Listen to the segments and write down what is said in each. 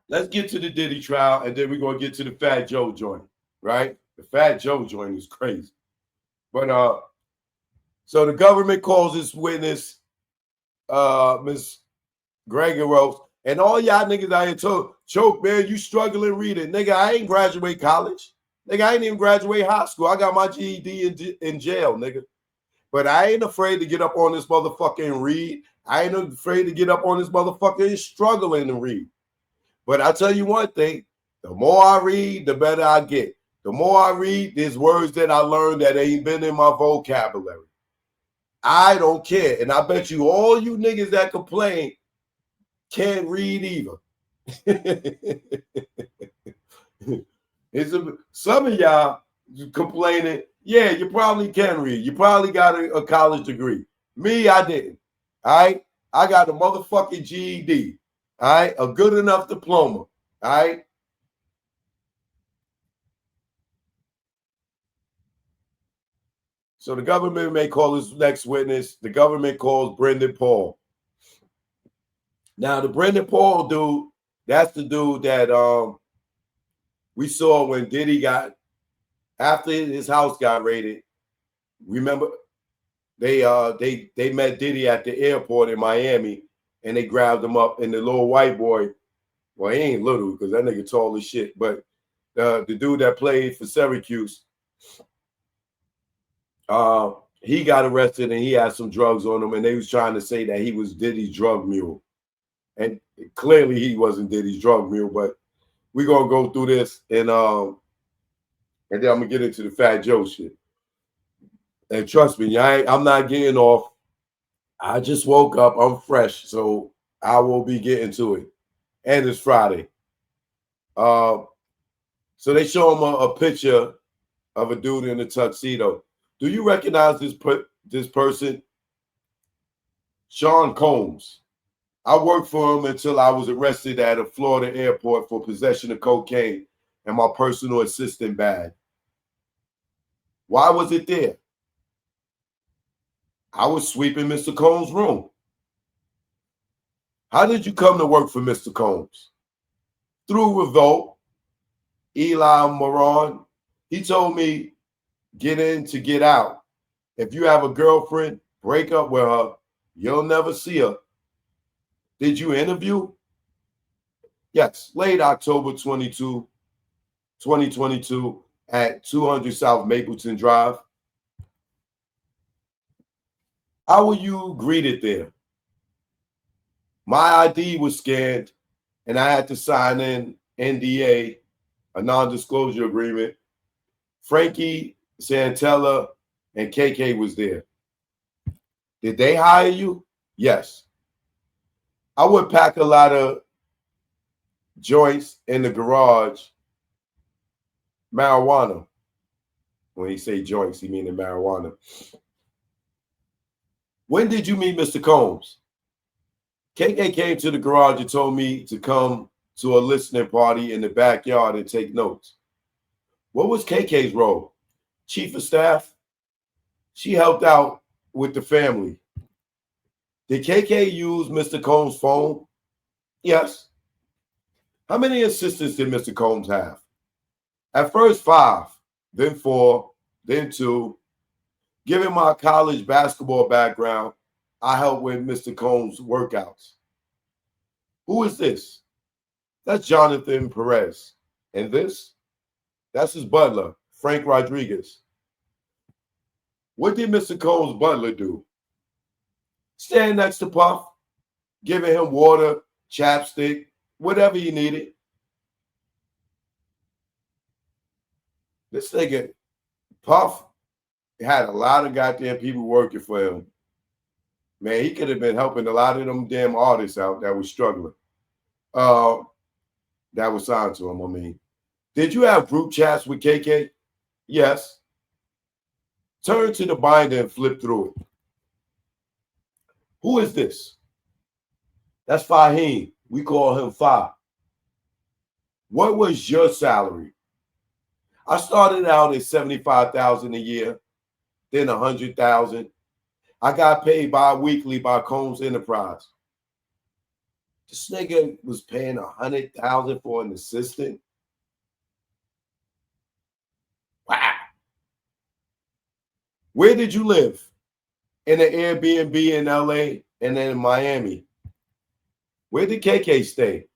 let's get to the Diddy trial, and then we're gonna get to the Fat Joe joint, right? The Fat Joe joint is crazy. But so the government calls this witness, Miss Gregoros, and all y'all niggas out here told choke, man, you struggling reading. Nigga, I ain't graduate college. Nigga, I ain't even graduate high school. I got my GED in jail, nigga. But I ain't afraid to get up on this motherfucker and read. I ain't afraid to get up on this motherfucker and struggling to read. But I tell you one thing, the more I read, the better I get. The more I read, there's words that I learned that ain't been in my vocabulary. I don't care. And I bet you all you niggas that complain can't read either. Some of y'all complaining, yeah, you probably can read. You probably got a college degree. Me, I didn't. All right? I got a motherfucking GED. All right? A good enough diploma. All right? So the government may call this next witness. The government calls Brendan Paul. Now, the Brendan Paul dude, that's the dude that we saw when Diddy got, after his house got raided. Remember, they met Diddy at the airport in Miami, and they grabbed him up, and the little white boy, well, he ain't little because that nigga tall as shit, but the dude that played for Syracuse, he got arrested and he had some drugs on him, and they was trying to say that he was Diddy's drug mule. And clearly he wasn't Diddy's drug mule, but we're gonna go through this and then I'm gonna get into the Fat Joe shit. And trust me, I'm not getting off. I just woke up, I'm fresh, so I will be getting to it. And it's Friday. So they show him a picture of a dude in a tuxedo. Do you recognize this person? Sean Combs. I worked for him until I was arrested at a Florida airport for possession of cocaine and my personal assistant bag. Why was it there? I was sweeping Mr. Combs' room. How did you come to work for Mr. Combs? Through Revolt, Eli Moran. He told me, get in to get out. If you have a girlfriend, break up with her. You'll never see her. Did you interview? Yes, late October 22, 2022 at 200 South Mapleton Drive. How were you greeted there? My ID was scanned and I had to sign in NDA, a non-disclosure agreement. Frankie Santella and KK was there. Did they hire you? Yes. I would pack a lot of joints in the garage. Marijuana. When he say joints, he mean the marijuana. When did you meet Mr. Combs? KK came to the garage and told me to come to a listening party in the backyard and take notes. What was KK's role? Chief of staff? She helped out with the family. Did KK use Mr. Combs' phone? Yes. How many assistants did Mr. Combs have? At first 5, then 4, then 2. Given my college basketball background, I helped with Mr. Combs' workouts. Who is this? That's Jonathan Perez. And this? That's his butler, Frank Rodriguez. What did Mr. Combs' butler do? Stand next to Puff, giving him water, chapstick, whatever he needed. This nigga, Puff, had a lot of goddamn people working for him. Man, he could have been helping a lot of them damn artists out that was struggling. That was signed to him, I mean. Did you have group chats with KK? Yes. Turn to the binder and flip through it. Who is this? That's Fahim. We call him Fa. What was your salary? I started out at $75,000 a year, then $100,000. I got paid bi-weekly by Combs Enterprise. This nigga was paying $100,000 for an assistant. Wow. Where did you live? In an Airbnb in LA and then in Miami. Where did KK stay?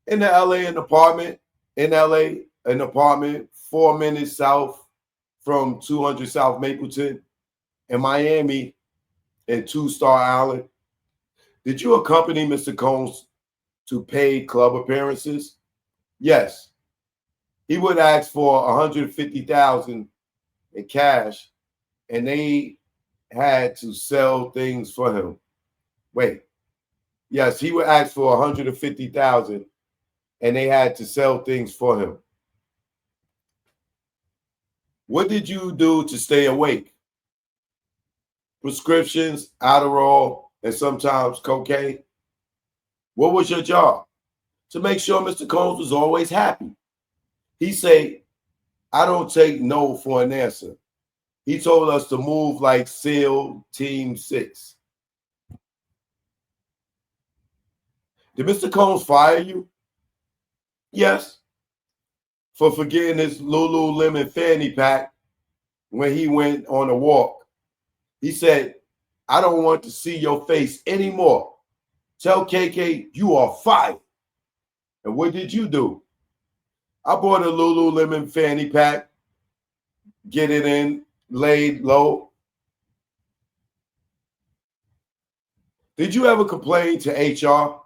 In the LA, an apartment. In LA, an apartment 4 minutes south from 200 South Mapleton. In Miami, in Two-Star Island. Did you accompany Mr. Combs to paid club appearances? Yes. He would ask for $150,000 in cash, and they had to sell things for him. Wait. Yes, he would ask for $150,000, and they had to sell things for him. What did you do to stay awake? Prescriptions, Adderall, and sometimes cocaine. What was your job? To make sure Mr. Combs was always happy. He said, I don't take no for an answer. He told us to move like SEAL Team 6. Did Mr. Combs fire you? Yes. For forgetting his Lululemon fanny pack when he went on a walk. He said, I don't want to see your face anymore. Tell KK you are fired. And what did you do? I bought a Lululemon fanny pack, get it in, laid low. Did you ever complain to HR?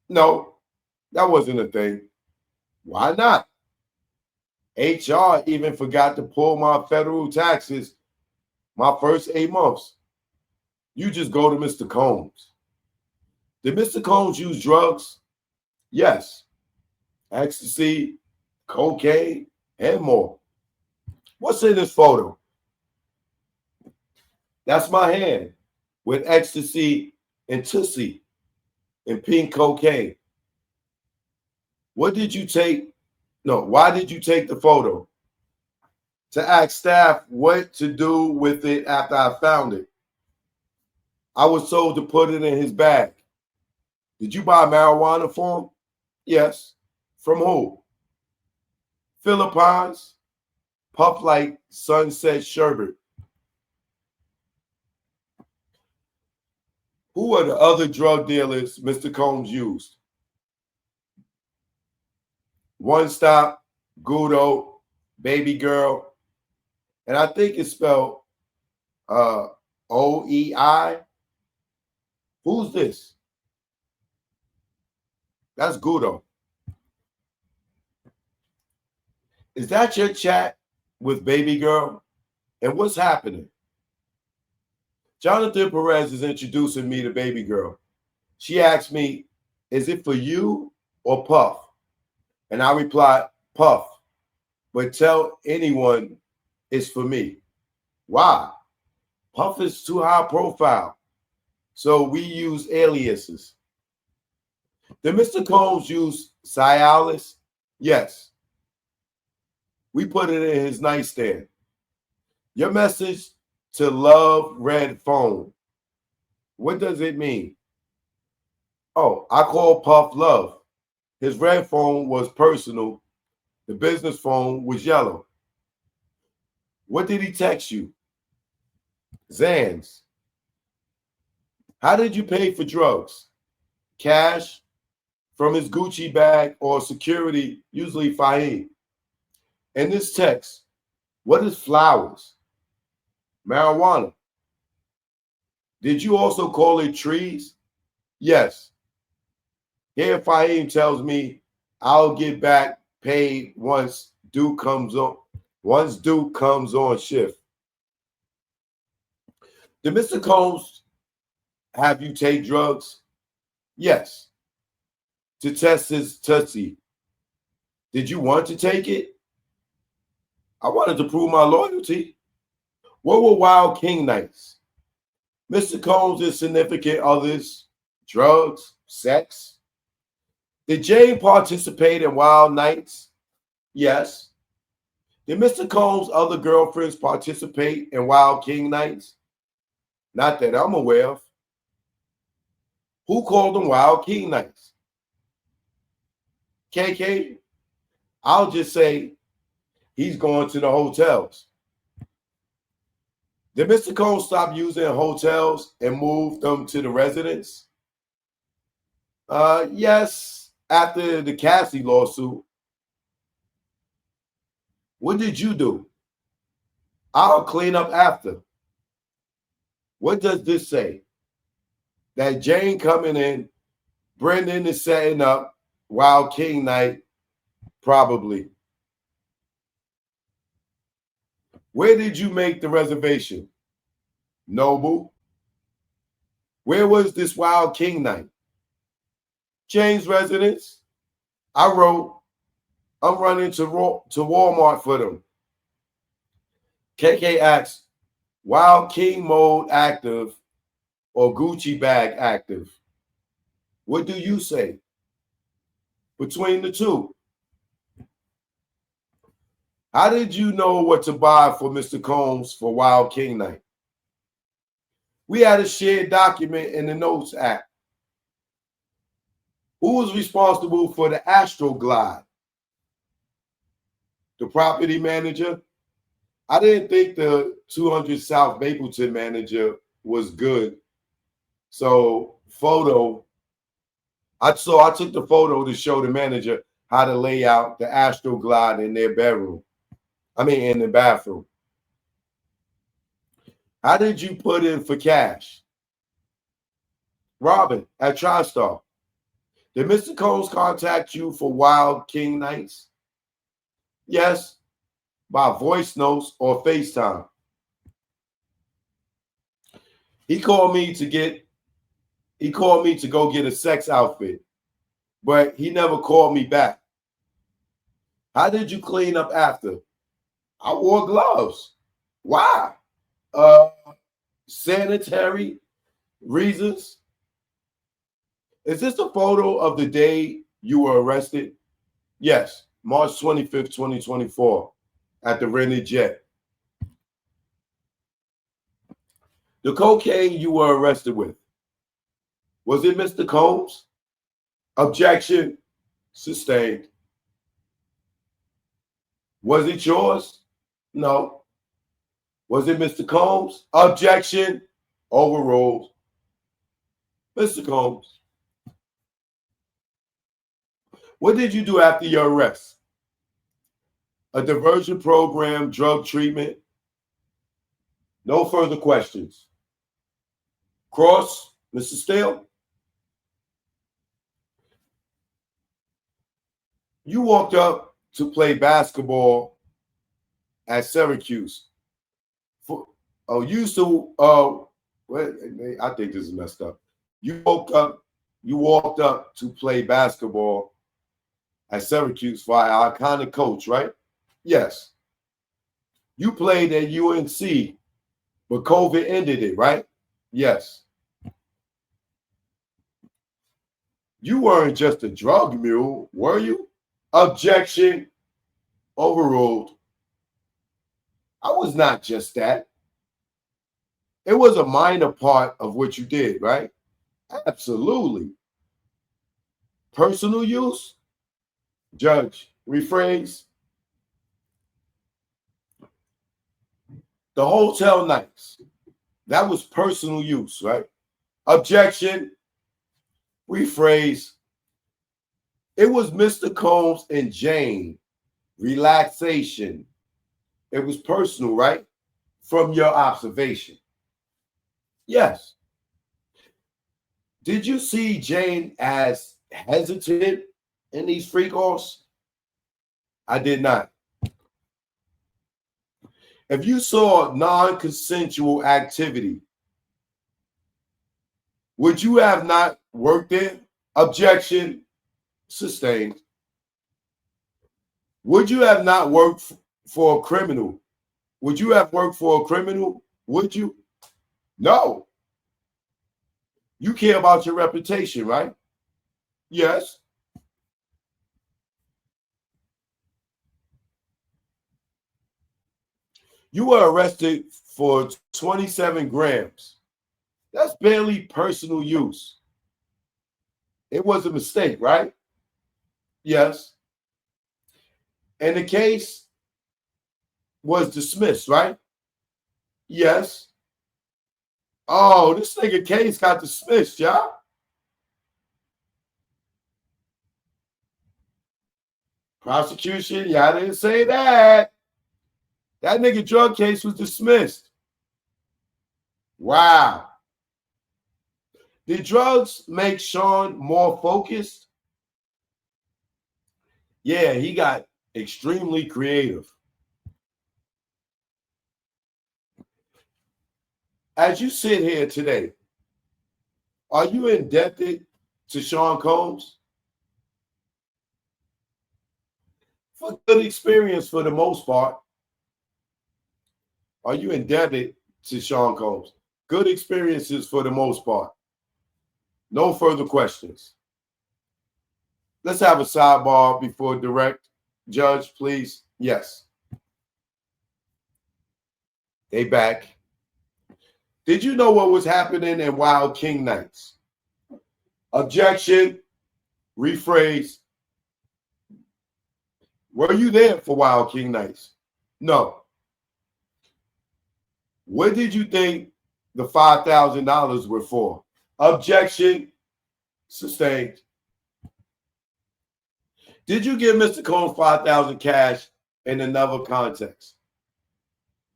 No, that wasn't a thing. Why not? HR even forgot to pull my federal taxes my first 8 months. You just go to Mr. Combs. Did Mr. Combs use drugs? Yes. Ecstasy, cocaine, and more. What's in this photo? That's my hand with ecstasy and Tootsie and pink cocaine. What did you take? No, why did you take the photo? To ask staff what to do with it after I found it. I was told to put it in his bag. Did you buy marijuana for him? Yes. From who? Philippines. Puff like sunset sherbet. Who are the other drug dealers Mr. Combs used? One Stop, Gudo, Baby Girl, and I think it's spelled OEI. Who's this? That's Gudo. Is that your chat with Baby Girl? And what's happening? Jonathan Perez is introducing me to Baby Girl. She asked me, is it for you or Puff? And I replied, Puff, but tell anyone it's for me. Why? Puff is too high profile. So we use aliases. Did Mr. Combs use Cialis? Yes. We put it in his nightstand. Your message to Love Red Phone. What does it mean? Oh, I call Puff Love. His red phone was personal. The business phone was yellow. What did he text you? Zans. How did you pay for drugs? Cash, from his Gucci bag, or security, usually Fahim. In this text, what is flowers? Marijuana. Did you also call it trees? Yes. Here Fahim tells me I'll get back paid once Duke comes on shift. Did Mr. Combs have you take drugs? Yes. To test his Tootsie. Did you want to take it? I wanted to prove my loyalty. What were Wild King nights? Mr. Combs' significant others, drugs, sex. Did Jane participate in Wild Nights? Yes. Did Mr. Combs' other girlfriends participate in Wild King nights? Not that I'm aware of. Who called them Wild King nights? KK? I'll just say he's going to the hotels. Did Mr. Combs stop using hotels and move them to the residence? Yes, after the Cassie lawsuit. What did you do? I'll clean up after. What does this say? That Jane coming in, Brendan is setting up Wild King night, probably. Where did you make the reservation? Noble. Where was this Wild King night? Jane's residence. I wrote, I'm running to Walmart for them. KK asks, Wild King mode active or Gucci bag active? What do you say? Between the two. How did you know what to buy for Mr. Combs for Wild King night? We had a shared document in the Notes app. Who was responsible for the Astroglide? The property manager? I didn't think the 200 South Mapleton manager was good. So I took the photo to show the manager how to lay out the Astroglide in their bedroom. In the bathroom. How did you put in for cash? Robin at TriStar. Did Mr. Combs contact you for Wild King nights? Yes, by voice notes or FaceTime. He called me to go get a sex outfit, but he never called me back. How did you clean up after? I wore gloves. Why? Sanitary reasons. Is this a photo of the day you were arrested? Yes, March 25th, 2024, at the rented jet. The cocaine you were arrested with, was it Mr. Combs? Objection. Sustained. Was it yours? No. Was it Mr. Combs? Objection. Overruled. Mr. Combs. What did you do after your arrest? A diversion program, drug treatment. No further questions. Cross, Mr. Steele. You walked up to play basketball at Syracuse. I think this is messed up. You walked up to play basketball at Syracuse for our iconic coach, right? Yes. You played at UNC, but COVID ended it, right? Yes. You weren't just a drug mule, were you? Objection. Overruled. I was not just that. It was a minor part of what you did, right? Absolutely. Personal use? Judge, rephrase. The hotel nights. That was personal use, right? Objection. Rephrase. It was Mr. Combs and Jane. Relaxation. It was personal, right? From your observation. Yes. Did you see Jane as hesitant in these freak offs? I did not. If you saw non-consensual activity, would you have not worked there? Objection. Sustained. Would you have not worked for a criminal? Would you have worked for a criminal? Would you? No. You care about your reputation, right? Yes. You were arrested for 27 grams. That's barely personal use. It was a mistake, right? Yes. And the case was dismissed, right? Yes. Oh, this nigga case got dismissed, y'all. Prosecution, y'all didn't say that. That nigga drug case was dismissed. Wow. Did drugs make Sean more focused? Yeah, he got extremely creative. As you sit here today, are you indebted to Sean Combs? For good experience for the most part. Are you indebted to Sean Combs? Good experiences for the most part. No further questions. Let's have a sidebar before direct. Judge, please. Yes. They back. Did you know what was happening in Wild King Nights? Objection. Rephrase. Were you there for Wild King Nights? No. What did you think the $5,000 were for? Objection. Sustained. Did you give Mr. Combs $5,000 cash in another context?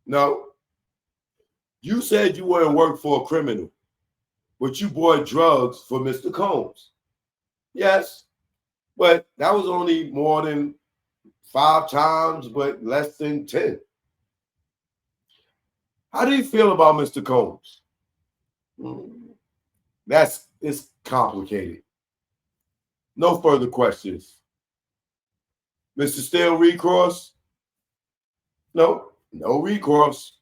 No. You said you wouldn't work for a criminal, but you bought drugs for Mr. Combs. Yes, but that was only more than 5 times, but less than 10. How do you feel about Mr. Combs? It's complicated. No further questions. Mr. Steele, recourse? No recourse.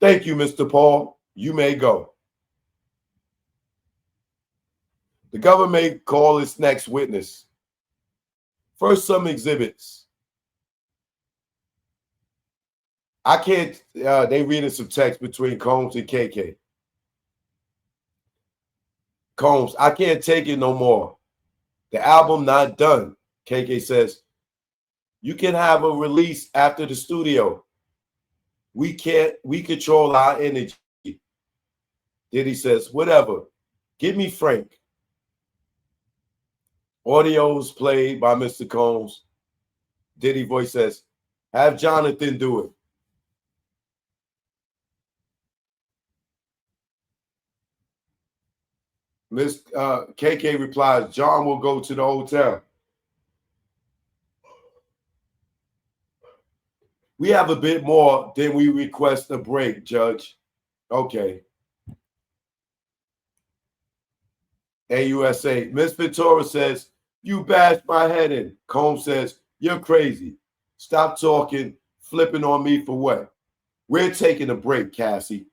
Thank you, Mr. Paul. You may go. The government may call its next witness. First, some exhibits. I can't, they reading some text between Combs and KK. Combs, I can't take it no more. The album not done. KK says, you can have a release after the studio. We control our energy. Diddy says, whatever. Give me Frank. Audio's played by Mr. Combs. Diddy voice says, have Jonathan do it. Miss KK replies, John will go to the hotel. We have a bit more, then we request a break, Judge. Okay. AUSA. Miss Ventura says, you bashed my head in. Combs says, you're crazy. Stop talking, flipping on me for what? We're taking a break, Cassie.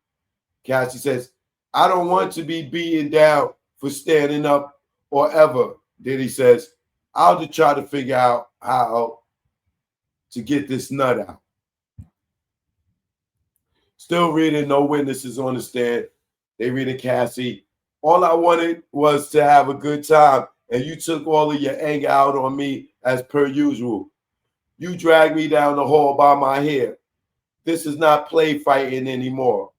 Cassie says, I don't want to be beaten down for standing up or ever. Diddy says, I'll just try to figure out how to get this nut out. Still reading, no witnesses on the stand. They reading Cassie. All I wanted was to have a good time, and you took all of your anger out on me as per usual. You dragged me down the hall by my hair. This is not play fighting anymore.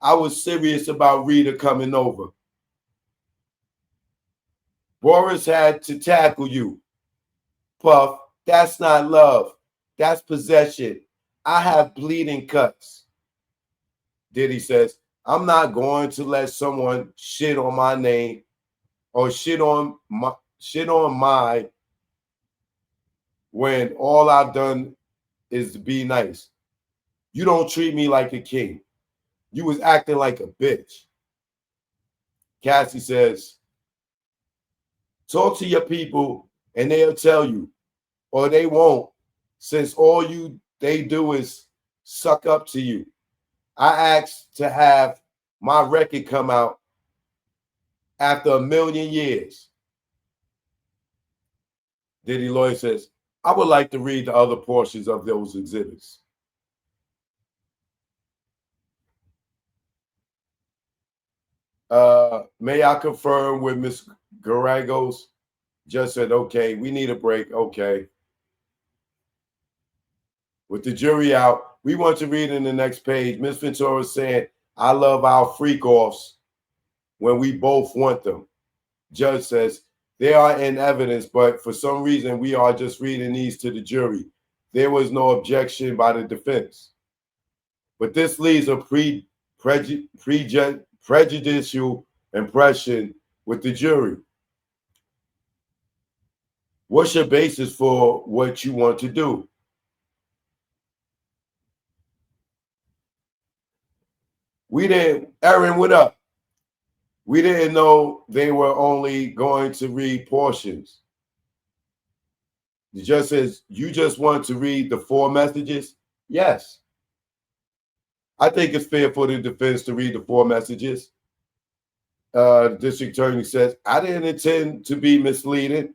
I was serious about Rita coming over. Boris had to tackle you. Puff, that's not love. That's possession. I have bleeding cuts. Diddy says, I'm not going to let someone shit on my name or shit on my when all I've done is to be nice. You don't treat me like a king. You was acting like a bitch. Cassie says, talk to your people and they'll tell you, or they won't, since all they do is suck up to you. I asked to have my record come out after 1 million years. Diddy lawyer says, I would like to read the other portions of those exhibits. May I confirm with Ms. Garagos? Just said, okay, we need a break. Okay. With the jury out, we want to read in the next page. Ms. Ventura saying, I love our freak offs when we both want them. Judge says, they are in evidence, but for some reason, we are just reading these to the jury. There was no objection by the defense. But this leaves a prejudicial impression with the jury. What's your basis for what you want to do? We didn't, Aaron, what up? We didn't know they were only going to read portions. The judge says, you just want to read the 4 messages? Yes. I think it's fair for the defense to read the 4 messages. The district attorney says, I didn't intend to be misleading.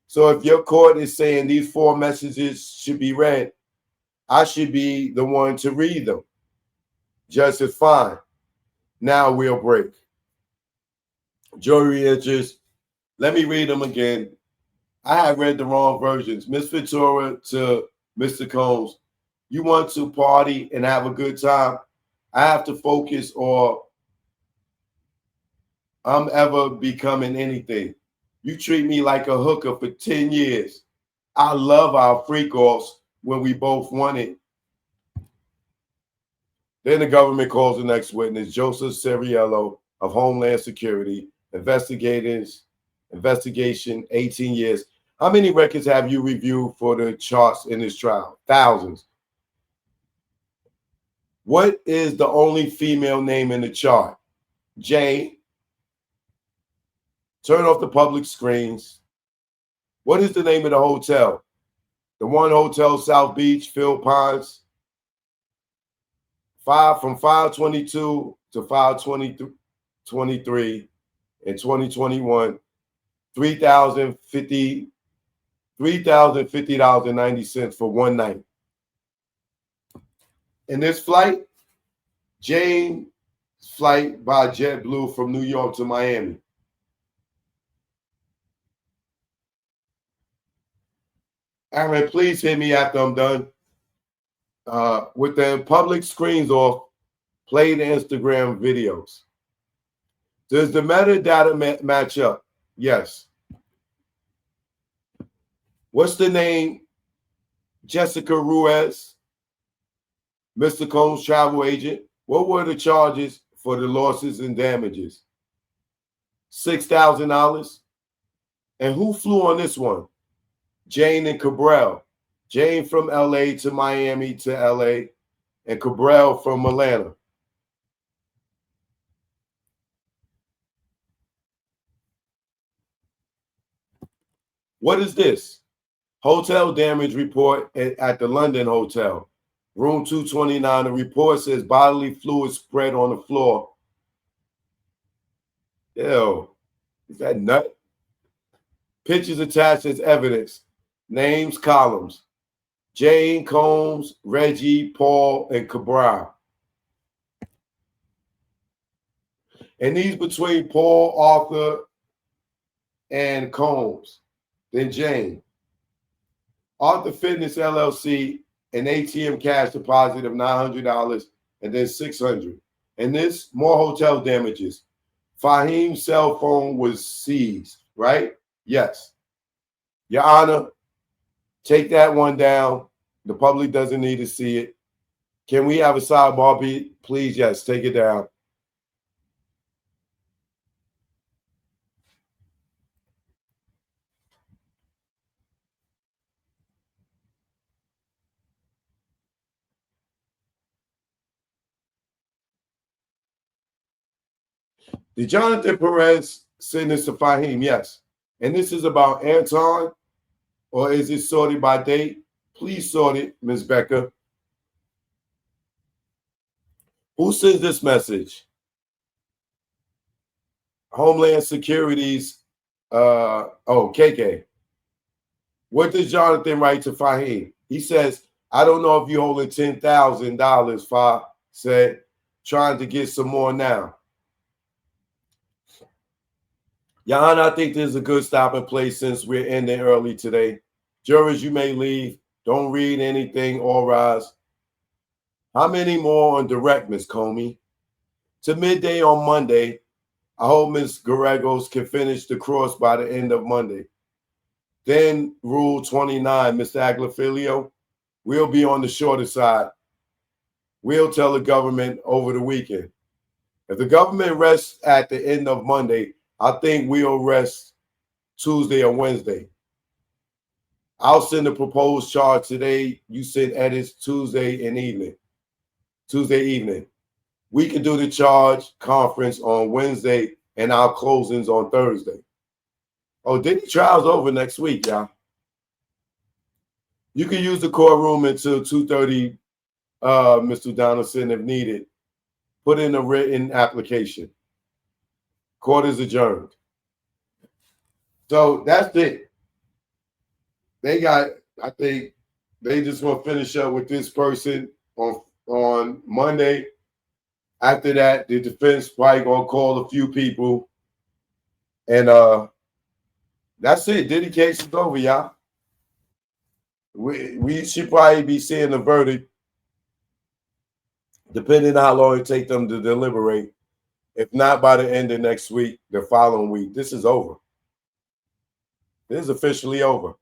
So if your court is saying these 4 messages should be read, I should be the one to read them. Judge says, fine. Now we'll break. Jury enters. Let me read them again. I have read the wrong versions. Ms. Ventura to Mr. Combs, you want to party and have a good time? I have to focus or I'm ever becoming anything. You treat me like a hooker for 10 years. I love our freak offs when we both want it. Then the government calls the next witness, Joseph Ceriello of Homeland Security, investigation, 18 years. How many records have you reviewed for the charts in this trial? Thousands. What is the only female name in the chart? Jane. Turn off the public screens. What is the name of the hotel? The one hotel, South Beach, Phil Pines. From 5/22 to 5/23 in 2021, $3,050.90 for one night. In this flight, Jane's flight by JetBlue from New York to Miami. Aaron, please hit me after I'm done. With the public screens off, play the Instagram videos. Does the metadata match up? Yes. What's the name? Jessica Ruiz, Mr. Combs' travel agent. What were the charges for the losses and damages? $6,000. And who flew on this one? Jane and Cabral. Jane from LA to Miami to LA, and Cabral from Atlanta. What is this? Hotel damage report at the London Hotel. Room 229. The report says bodily fluid spread on the floor. Ew. Is that nut? Pictures attached as evidence. Names, columns. Jane, Combs, Reggie, Paul, and Cabral. And these between Paul, Arthur, and Combs. Then Jane. Arthur Fitness LLC, an ATM cash deposit of $900 and then $600. And this, more hotel damages. Fahim's cell phone was seized, right? Yes. Your Honor, take that one down. The public doesn't need to see it. Can we have a sidebar, please? Yes, take it down. Did Jonathan Perez send this to Fahim? Yes. And this is about Anton, or is it sorted by date? Please sort it, Ms. Becker. Who sends this message? Homeland Security's, KK. What does Jonathan write to Fahim? He says, I don't know if you're holding $10,000, Fa said, trying to get some more now. Your Honor, I think this is a good stopping place since we're ending early today. Jurors, you may leave. Don't read anything. All rise. How many more on direct, Ms. Comey? To midday on Monday. I hope Ms. Gallegos can finish the cross by the end of Monday. Then Rule 29, Mr. Aglifilio, we'll be on the shorter side. We'll tell the government over the weekend. If the government rests at the end of Monday, I think we'll rest Tuesday or Wednesday. I'll send a proposed charge today. You send edits Tuesday evening. We can do the charge conference on Wednesday and our closings on Thursday. Oh, Diddy trial's over next week, y'all. You can use the courtroom until 2:30, Mr. Donaldson, if needed. Put in a written application. Court is adjourned. So that's it. They got, I think, they just want to finish up with this person on Monday. After that, the defense probably gonna call a few people, and that's it. Diddy case is over, y'all. We should probably be seeing the verdict, depending on how long it takes them to deliberate. If not by the end of next week, the following week. This is over. This is officially over.